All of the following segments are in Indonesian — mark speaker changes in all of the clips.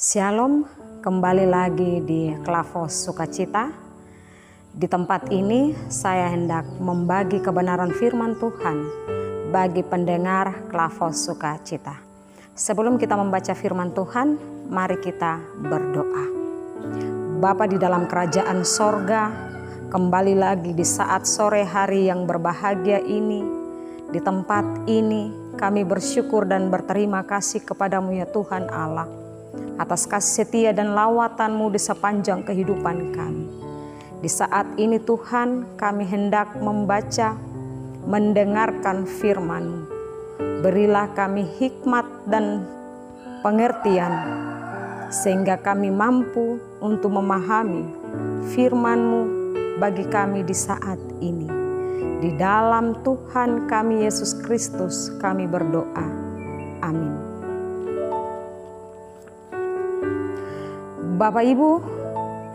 Speaker 1: Shalom, kembali lagi di Klavos Sukacita. Di tempat ini saya hendak membagi kebenaran firman Tuhan bagi pendengar Klavos Sukacita. Sebelum kita membaca firman Tuhan, mari kita berdoa. Bapa di dalam kerajaan sorga, kembali lagi di saat sore hari yang berbahagia ini, di tempat ini kami bersyukur dan berterima kasih kepadamu ya Tuhan Allah, atas kasih setia dan lawatan-Mu di sepanjang kehidupan kami. Di saat ini Tuhan, kami hendak membaca, mendengarkan firman-Mu. Berilah kami hikmat dan pengertian, sehingga kami mampu untuk memahami firman-Mu bagi kami di saat ini. Di dalam Tuhan kami Yesus Kristus kami berdoa. Amin. Bapak Ibu,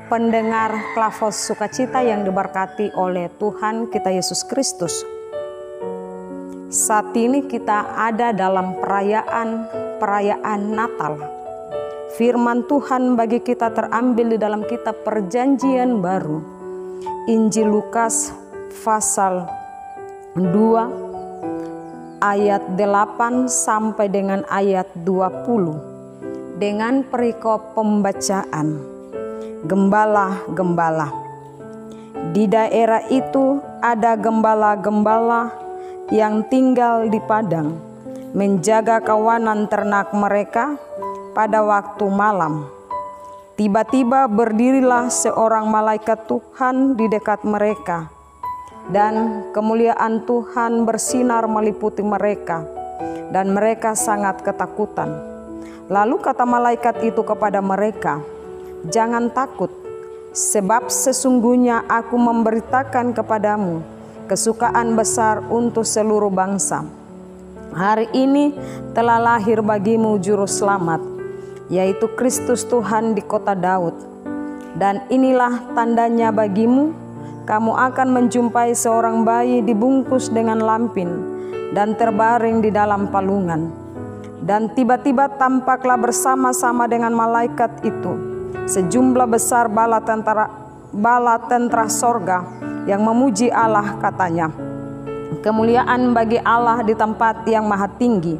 Speaker 1: pendengar Klavos Sukacita yang diberkati oleh Tuhan kita Yesus Kristus. Saat ini kita ada dalam perayaan Natal. Firman Tuhan bagi kita terambil di dalam kitab Perjanjian Baru, Injil Lukas pasal 2 ayat 8 sampai dengan ayat 20. Dengan perikop pembacaan, gembala-gembala. Di daerah itu ada gembala-gembala yang tinggal di padang, menjaga kawanan ternak mereka pada waktu malam. Tiba-tiba berdirilah seorang malaikat Tuhan di dekat mereka, dan kemuliaan Tuhan bersinar meliputi mereka, dan mereka sangat ketakutan. Lalu kata malaikat itu kepada mereka, "Jangan takut, sebab sesungguhnya aku memberitakan kepadamu kesukaan besar untuk seluruh bangsa. Hari ini telah lahir bagimu juru selamat, yaitu Kristus Tuhan di kota Daud. Dan inilah tandanya bagimu, kamu akan menjumpai seorang bayi dibungkus dengan lampin dan terbaring di dalam palungan." Dan tiba-tiba tampaklah bersama-sama dengan malaikat itu sejumlah besar bala tentara sorga yang memuji Allah, katanya, "Kemuliaan bagi Allah di tempat yang maha tinggi,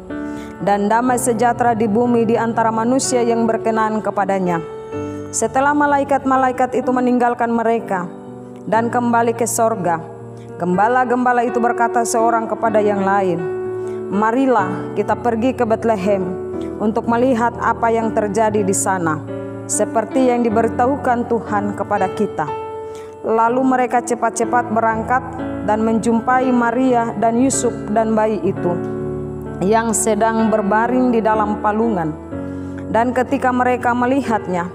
Speaker 1: dan damai sejahtera di bumi di antara manusia yang berkenan kepadanya." Setelah malaikat-malaikat itu meninggalkan mereka dan kembali ke sorga, gembala-gembala itu berkata seorang kepada yang lain, "Marilah kita pergi ke Betlehem untuk melihat apa yang terjadi di sana, seperti yang diberitahukan Tuhan kepada kita." Lalu mereka cepat-cepat berangkat dan menjumpai Maria dan Yusuf dan bayi itu yang sedang berbaring di dalam palungan. Dan ketika mereka melihatnya,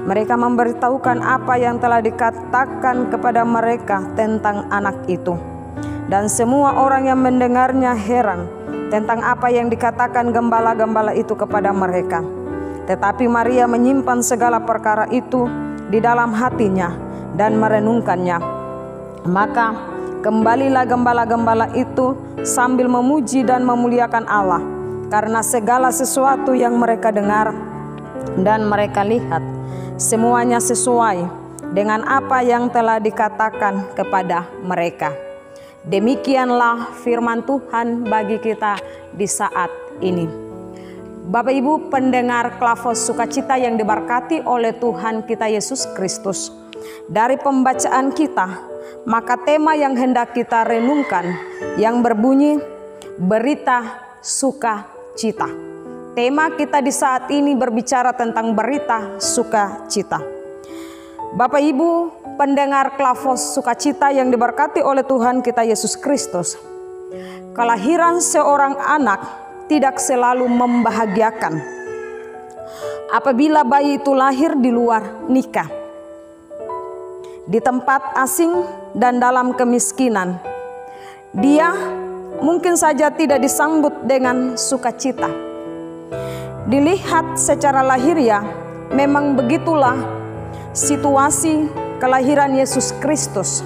Speaker 1: mereka memberitahukan apa yang telah dikatakan kepada mereka tentang anak itu. Dan semua orang yang mendengarnya heran tentang apa yang dikatakan gembala-gembala itu kepada mereka. Tetapi Maria menyimpan segala perkara itu di dalam hatinya dan merenungkannya. Maka kembalilah gembala-gembala itu sambil memuji dan memuliakan Allah karena segala sesuatu yang mereka dengar dan mereka lihat, semuanya sesuai dengan apa yang telah dikatakan kepada mereka. Demikianlah firman Tuhan bagi kita di saat ini. Bapak Ibu pendengar Klavos Sukacita yang diberkati oleh Tuhan kita Yesus Kristus. Dari pembacaan kita, maka tema yang hendak kita renungkan yang berbunyi berita sukacita. Tema kita di saat ini berbicara tentang berita sukacita. Bapak Ibu pendengar Klavos Sukacita yang diberkati oleh Tuhan kita Yesus Kristus. Kelahiran seorang anak tidak selalu membahagiakan. Apabila bayi itu lahir di luar nikah, di tempat asing dan dalam kemiskinan, dia mungkin saja tidak disambut dengan sukacita. Dilihat secara lahiriah, memang begitulah situasi kelahiran Yesus Kristus.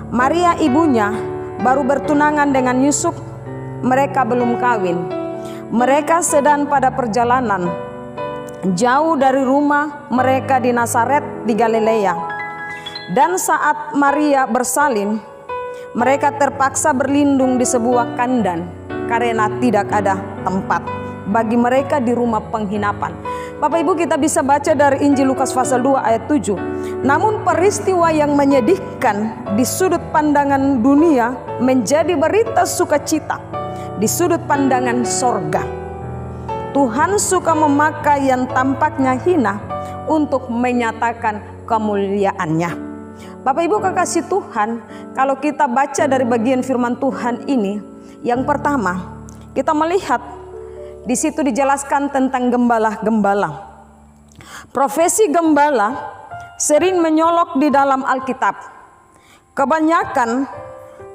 Speaker 1: Maria ibunya baru bertunangan dengan Yusuf, mereka belum kawin. Mereka sedang pada perjalanan jauh dari rumah mereka di Nazaret di Galilea. Dan saat Maria bersalin, mereka terpaksa berlindung di sebuah kandang karena tidak ada tempat bagi mereka di rumah penginapan. Bapak Ibu, kita bisa baca dari Injil Lukas pasal 2 ayat 7. Namun peristiwa yang menyedihkan di sudut pandangan dunia menjadi berita sukacita di sudut pandangan sorga. Tuhan suka memakai yang tampaknya hina untuk menyatakan kemuliaannya. Bapak Ibu kekasih Tuhan, kalau kita baca dari bagian firman Tuhan ini, yang pertama kita melihat di situ dijelaskan tentang gembala-gembala. Profesi gembala sering menyolok di dalam Alkitab. Kebanyakan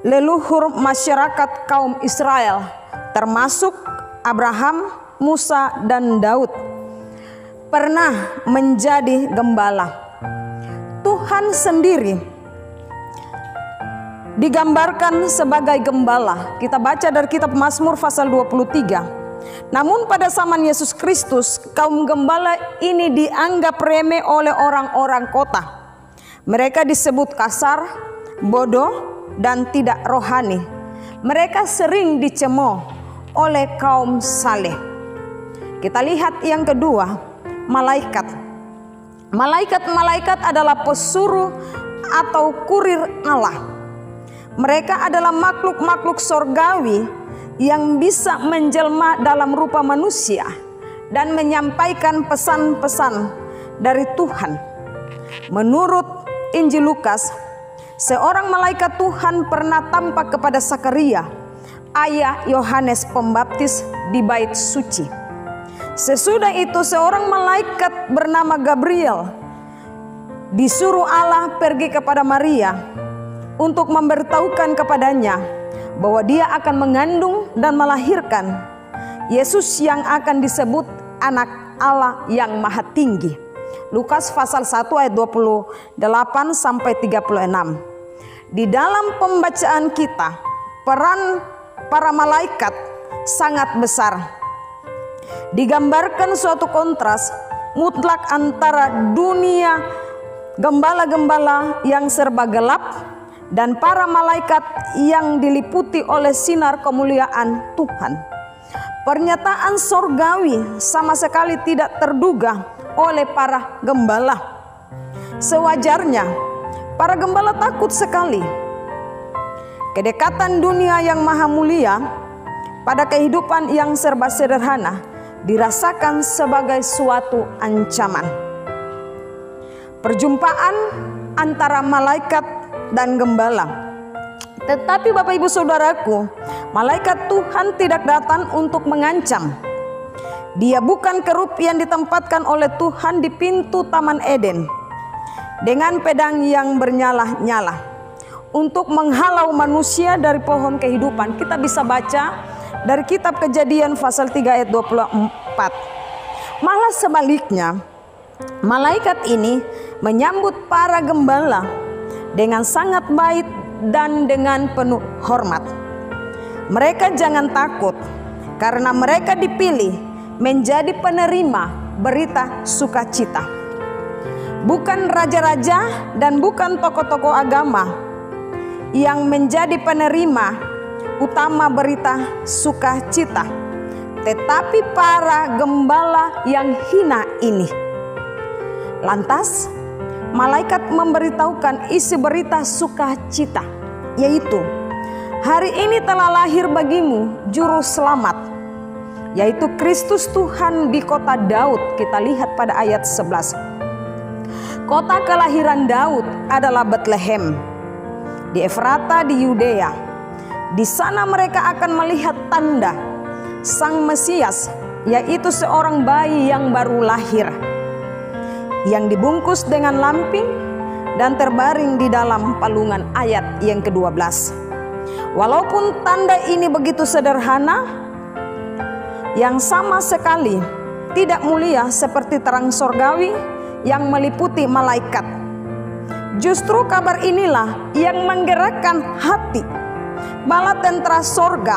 Speaker 1: leluhur masyarakat kaum Israel, termasuk Abraham, Musa, dan Daud, pernah menjadi gembala. Tuhan sendiri digambarkan sebagai gembala. Kita baca dari kitab Mazmur pasal 23. Namun pada zaman Yesus Kristus, kaum gembala ini dianggap remeh oleh orang-orang kota. Mereka disebut kasar, bodoh, dan tidak rohani. Mereka sering dicemooh oleh kaum saleh. Kita lihat yang kedua, malaikat. Malaikat-malaikat adalah pesuruh atau kurir Allah. Mereka adalah makhluk-makhluk sorgawi yang bisa menjelma dalam rupa manusia dan menyampaikan pesan-pesan dari Tuhan. Menurut Injil Lukas, seorang malaikat Tuhan pernah tampak kepada Sakaria, ayah Yohanes Pembaptis, di bait suci. Sesudah itu seorang malaikat bernama Gabriel disuruh Allah pergi kepada Maria untuk memberitahukan kepadanya bahwa dia akan mengandung dan melahirkan Yesus yang akan disebut anak Allah yang maha tinggi. Lukas pasal 1 ayat 28 sampai 36. Di dalam pembacaan kita, peran para malaikat sangat besar. Digambarkan suatu kontras mutlak antara dunia gembala-gembala yang serba gelap dan para malaikat yang diliputi oleh sinar kemuliaan Tuhan. Pernyataan sorgawi sama sekali tidak terduga oleh para gembala. Sewajarnya, para gembala takut sekali. Kedekatan dunia yang maha mulia pada kehidupan yang serba sederhana dirasakan sebagai suatu ancaman. Perjumpaan antara malaikat dan gembala. Tetapi Bapak Ibu Saudaraku, malaikat Tuhan tidak datang untuk mengancam. Dia bukan kerub yang ditempatkan oleh Tuhan di pintu Taman Eden dengan pedang yang bernyala-nyala untuk menghalau manusia dari pohon kehidupan. Kita bisa baca dari kitab Kejadian pasal 3 ayat 24. Malah sebaliknya, malaikat ini menyambut para gembala dengan sangat baik dan dengan penuh hormat. Mereka jangan takut karena mereka dipilih menjadi penerima berita sukacita. Bukan raja-raja dan bukan tokoh-tokoh agama yang menjadi penerima utama berita sukacita, tetapi para gembala yang hina ini. Lantas malaikat memberitahukan isi berita sukacita, yaitu hari ini telah lahir bagimu juru selamat, yaitu Kristus Tuhan di kota Daud. Kita lihat pada ayat 11. Kota kelahiran Daud adalah Betlehem di Efrata di Yudea. Di sana mereka akan melihat tanda Sang Mesias, yaitu seorang bayi yang baru lahir, yang dibungkus dengan lampin dan terbaring di dalam palungan. Ayat yang ke-12. Walaupun tanda ini begitu sederhana, yang sama sekali tidak mulia seperti terang sorgawi yang meliputi malaikat, justru kabar inilah yang menggerakkan hati bala tentara sorga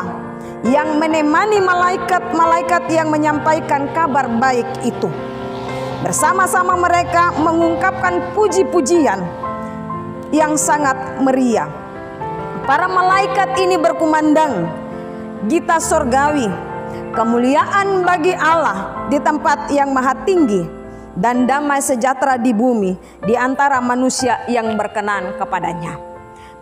Speaker 1: yang menemani malaikat-malaikat yang menyampaikan kabar baik itu. Bersama-sama mereka mengungkapkan puji-pujian yang sangat meriah. Para malaikat ini berkumandang gita sorgawi, kemuliaan bagi Allah di tempat yang maha tinggi, dan damai sejahtera di bumi di antara manusia yang berkenan kepadanya.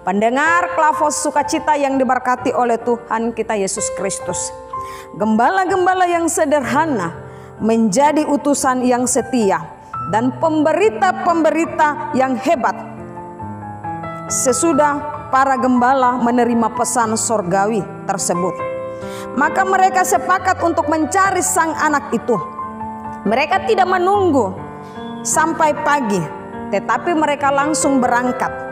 Speaker 1: Pendengar Klavos Sukacita yang diberkati oleh Tuhan kita Yesus Kristus, gembala-gembala yang sederhana menjadi utusan yang setia dan pemberita-pemberita yang hebat. Sesudah para gembala menerima pesan sorgawi tersebut, maka mereka sepakat untuk mencari sang anak itu. Mereka tidak menunggu sampai pagi, tetapi mereka langsung berangkat.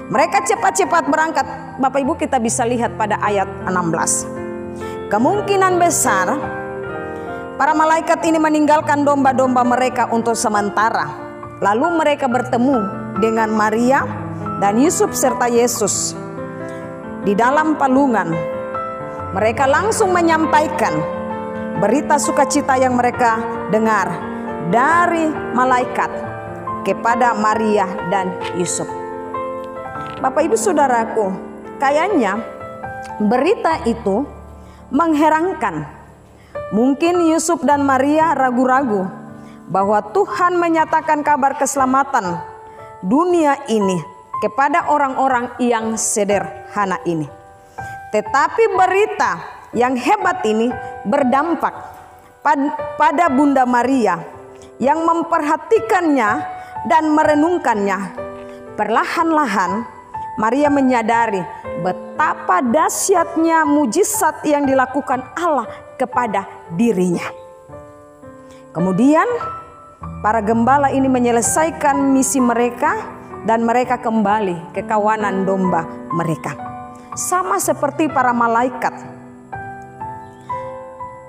Speaker 1: Mereka cepat-cepat berangkat. Bapak Ibu, kita bisa lihat pada ayat 16. Kemungkinan besar para malaikat ini meninggalkan domba-domba mereka untuk sementara. Lalu mereka bertemu dengan Maria dan Yusuf serta Yesus di dalam palungan. Mereka langsung menyampaikan berita sukacita yang mereka dengar dari malaikat kepada Maria dan Yusuf. Bapak Ibu Saudaraku, kayaknya berita itu mengherankan. Mungkin Yusuf dan Maria ragu-ragu bahwa Tuhan menyatakan kabar keselamatan dunia ini kepada orang-orang yang sederhana ini. Tetapi berita yang hebat ini berdampak pada Bunda Maria yang memperhatikannya dan merenungkannya. Perlahan-lahan Maria menyadari betapa dahsyatnya mujizat yang dilakukan Allah kepada dirinya. Kemudian para gembala ini menyelesaikan misi mereka dan mereka kembali ke kawanan domba mereka. Sama seperti para malaikat.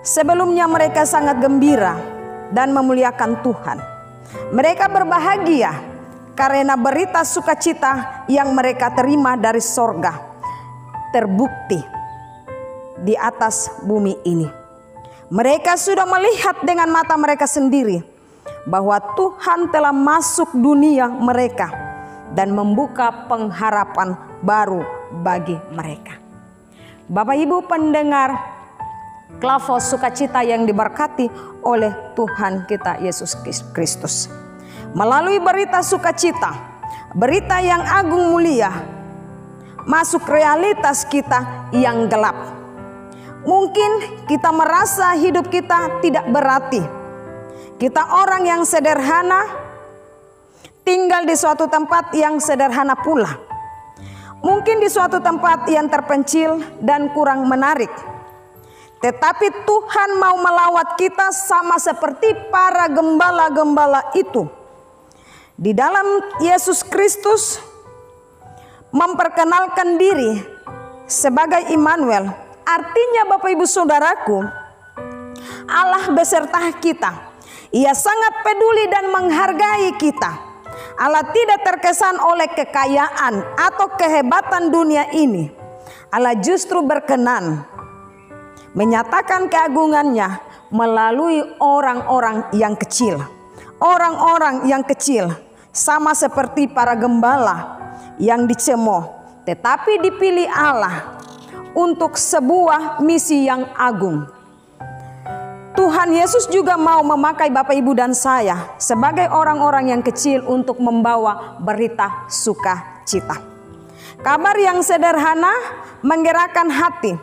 Speaker 1: Sebelumnya mereka sangat gembira dan memuliakan Tuhan. Mereka berbahagia karena berita sukacita yang mereka terima dari sorga terbukti di atas bumi ini. Mereka sudah melihat dengan mata mereka sendiri bahwa Tuhan telah masuk dunia mereka dan membuka pengharapan baru bagi mereka. Bapak Ibu pendengar Klavos Sukacita yang diberkati oleh Tuhan kita Yesus Kristus. Melalui berita sukacita, berita yang agung mulia, masuk realitas kita yang gelap. Mungkin kita merasa hidup kita tidak berarti. Kita orang yang sederhana, tinggal di suatu tempat yang sederhana pula. Mungkin di suatu tempat yang terpencil dan kurang menarik. Tetapi Tuhan mau melawat kita sama seperti para gembala-gembala itu. Di dalam Yesus Kristus memperkenalkan diri sebagai Immanuel. Artinya Bapak Ibu Saudaraku, Allah beserta kita. Ia sangat peduli dan menghargai kita. Allah tidak terkesan oleh kekayaan atau kehebatan dunia ini. Allah justru berkenan menyatakan keagungannya melalui orang-orang yang kecil. Orang-orang yang kecil sama seperti para gembala yang dicemooh, tetapi dipilih Allah untuk sebuah misi yang agung. Tuhan Yesus juga mau memakai Bapak Ibu dan saya sebagai orang-orang yang kecil untuk membawa berita sukacita. Kabar yang sederhana menggerakkan hati.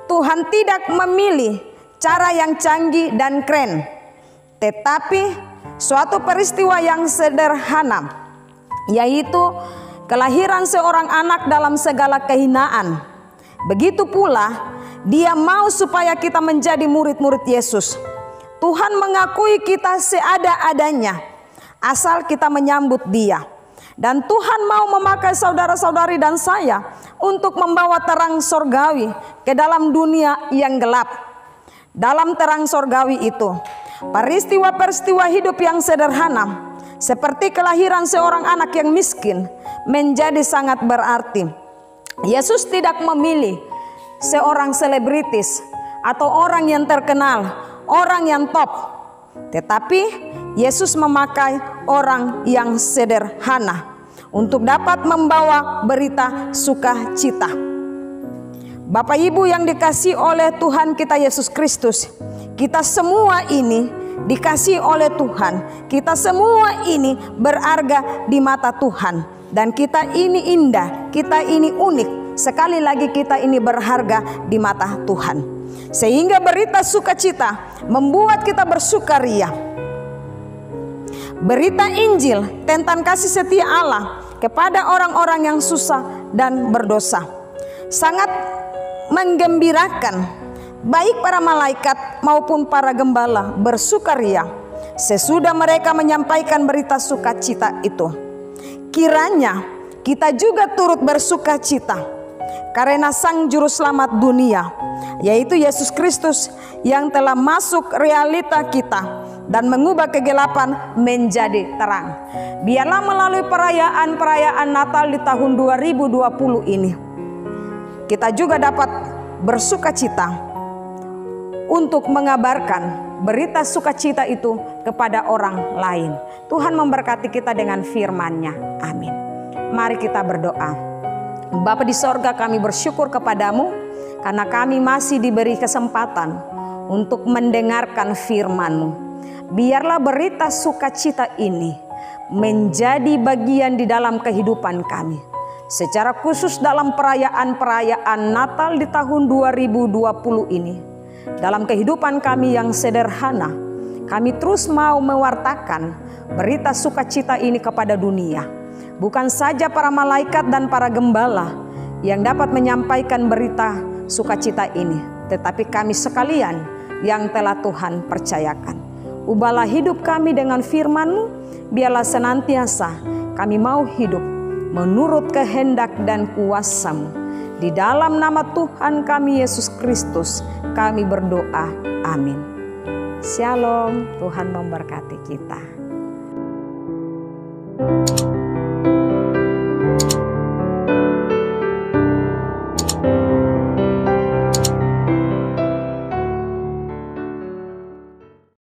Speaker 1: Tuhan tidak memilih cara yang canggih dan keren, tetapi suatu peristiwa yang sederhana, yaitu kelahiran seorang anak dalam segala kehinaan. Begitu pula Dia mau supaya kita menjadi murid-murid Yesus. Tuhan mengakui kita seada-adanya asal kita menyambut Dia. Dan Tuhan mau memakai saudara-saudari dan saya untuk membawa terang sorgawi ke dalam dunia yang gelap. Dalam terang sorgawi itu, peristiwa-peristiwa hidup yang sederhana seperti kelahiran seorang anak yang miskin menjadi sangat berarti. Yesus tidak memilih seorang selebritis atau orang yang terkenal, orang yang top, tetapi Yesus memakai orang yang sederhana untuk dapat membawa berita sukacita. Bapak Ibu yang dikasihi oleh Tuhan kita Yesus Kristus, kita semua ini dikasihi oleh Tuhan. Kita semua ini berharga di mata Tuhan. Dan kita ini indah, kita ini unik. Sekali lagi kita ini berharga di mata Tuhan. Sehingga berita sukacita membuat kita bersukaria. Berita Injil tentang kasih setia Allah kepada orang-orang yang susah dan berdosa sangat menggembirakan, baik para malaikat maupun para gembala bersukaria sesudah mereka menyampaikan berita sukacita itu. Kiranya kita juga turut bersukacita karena Sang Juru Selamat dunia, yaitu Yesus Kristus, yang telah masuk realita kita dan mengubah kegelapan menjadi terang. Biarlah melalui perayaan Natal di tahun 2020 ini, kita juga dapat bersukacita untuk mengabarkan berita sukacita itu kepada orang lain. Tuhan memberkati kita dengan firman-Nya. Amin. Mari kita berdoa. Bapa di sorga, kami bersyukur kepadamu karena kami masih diberi kesempatan untuk mendengarkan firman-Mu. Biarlah berita sukacita ini menjadi bagian di dalam kehidupan kami. Secara khusus dalam perayaan Natal di tahun 2020 ini. Dalam kehidupan kami yang sederhana, kami terus mau mewartakan berita sukacita ini kepada dunia. Bukan saja para malaikat dan para gembala yang dapat menyampaikan berita sukacita ini, tetapi kami sekalian yang telah Tuhan percayakan. Ubahlah hidup kami dengan firman-Mu, biarlah senantiasa kami mau hidup menurut kehendak dan kuasa-Mu. Di dalam nama Tuhan kami Yesus Kristus kami berdoa. Amin. Shalom, Tuhan memberkati kita.